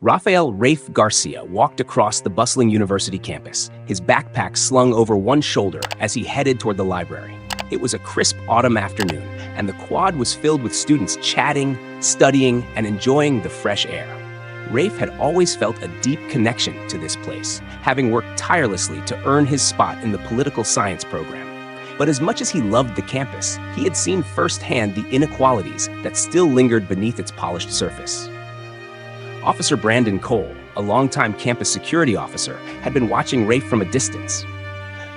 Rafael Rafe Garcia walked across the bustling university campus, his backpack slung over one shoulder as he headed toward the library. It was a crisp autumn afternoon, and the quad was filled with students chatting, studying, and enjoying the fresh air. Rafe had always felt a deep connection to this place, having worked tirelessly to earn his spot in the political science program. But as much as he loved the campus, he had seen firsthand the inequalities that still lingered beneath its polished surface. Officer Brandon Cole, a longtime campus security officer, had been watching Rafe from a distance.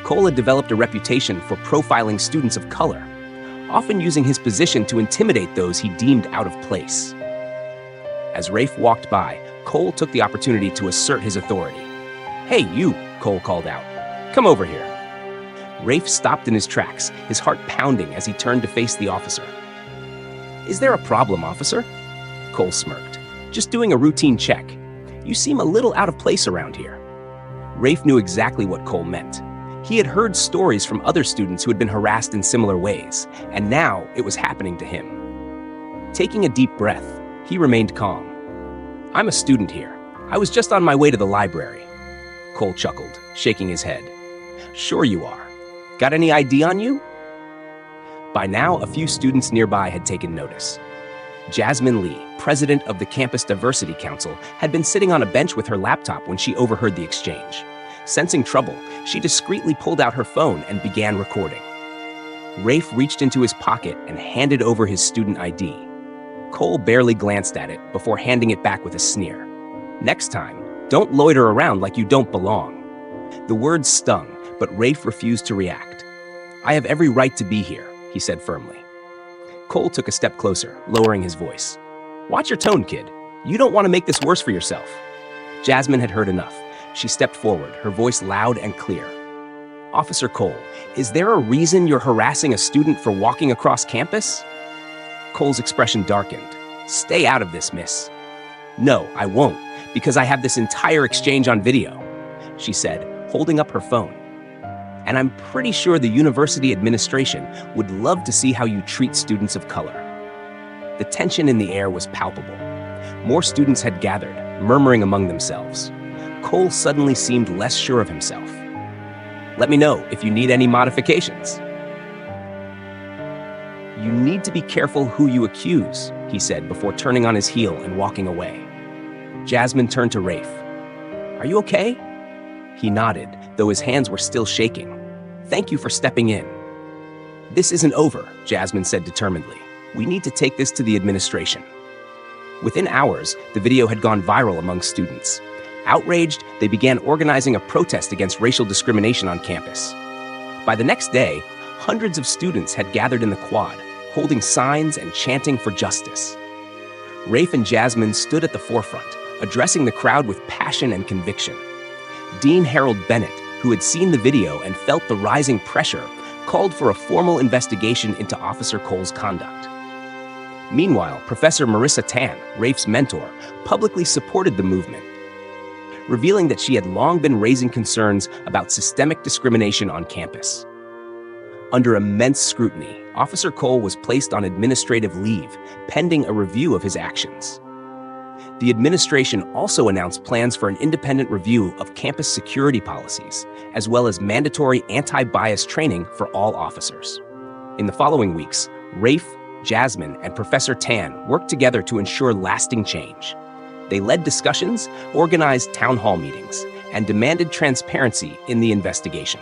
Cole had developed a reputation for profiling students of color, often using his position to intimidate those he deemed out of place. As Rafe walked by, Cole took the opportunity to assert his authority. "Hey, you," Cole called out. "Come over here." Rafe stopped in his tracks, his heart pounding as he turned to face the officer. "Is there a problem, officer?" Cole smirked. "Just doing a routine check. You seem a little out of place around here." Rafe knew exactly what Cole meant. He had heard stories from other students who had been harassed in similar ways, and now it was happening to him. Taking a deep breath, he remained calm. "I'm a student here. I was just on my way to the library." Cole chuckled, shaking his head. "Sure you are. Got any ID on you?" By now, a few students nearby had taken notice. Jasmine Lee, president of the Campus Diversity Council, had been sitting on a bench with her laptop when she overheard the exchange. Sensing trouble, she discreetly pulled out her phone and began recording. Rafe reached into his pocket and handed over his student ID. Cole barely glanced at it before handing it back with a sneer. "Next time, don't loiter around like you don't belong." The words stung, but Rafe refused to react. "I have every right to be here," he said firmly. Cole took a step closer, lowering his voice. "Watch your tone, kid. You don't want to make this worse for yourself." Jasmine had heard enough. She stepped forward, her voice loud and clear. "Officer Cole, is there a reason you're harassing a student for walking across campus?" Cole's expression darkened. "Stay out of this, miss." "No, I won't, because I have this entire exchange on video," she said, holding up her phone. "And I'm pretty sure the university administration would love to see how you treat students of color." The tension in the air was palpable. More students had gathered, murmuring among themselves. Cole suddenly seemed less sure of himself. "Let me know if you need any modifications." "You need to be careful who you accuse," he said before turning on his heel and walking away. Jasmine turned to Rafe. "Are you okay?" He nodded, though his hands were still shaking. "Thank you for stepping in." "This isn't over," Jasmine said determinedly. "We need to take this to the administration." Within hours, the video had gone viral among students. Outraged, they began organizing a protest against racial discrimination on campus. By the next day, hundreds of students had gathered in the quad, holding signs and chanting for justice. Rafe and Jasmine stood at the forefront, addressing the crowd with passion and conviction. Dean Harold Bennett, who had seen the video and felt the rising pressure, called for a formal investigation into Officer Cole's conduct. Meanwhile, Professor Marissa Tan, Rafe's mentor, publicly supported the movement, revealing that she had long been raising concerns about systemic discrimination on campus. Under immense scrutiny, Officer Cole was placed on administrative leave, pending a review of his actions. The administration also announced plans for an independent review of campus security policies, as well as mandatory anti-bias training for all officers. In the following weeks, Rafe, Jasmine, and Professor Tan worked together to ensure lasting change. They led discussions, organized town hall meetings, and demanded transparency in the investigation.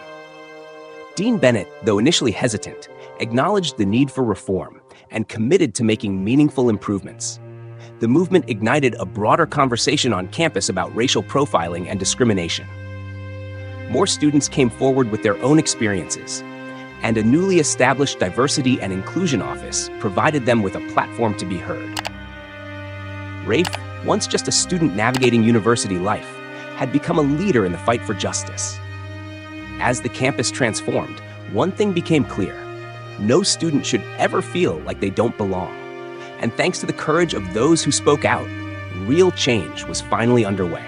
Dean Bennett, though initially hesitant, acknowledged the need for reform and committed to making meaningful improvements. The movement ignited a broader conversation on campus about racial profiling and discrimination. More students came forward with their own experiences, and a newly established Diversity and Inclusion Office provided them with a platform to be heard. Rafe, once just a student navigating university life, had become a leader in the fight for justice. As the campus transformed, one thing became clear: no student should ever feel like they don't belong. And thanks to the courage of those who spoke out, real change was finally underway.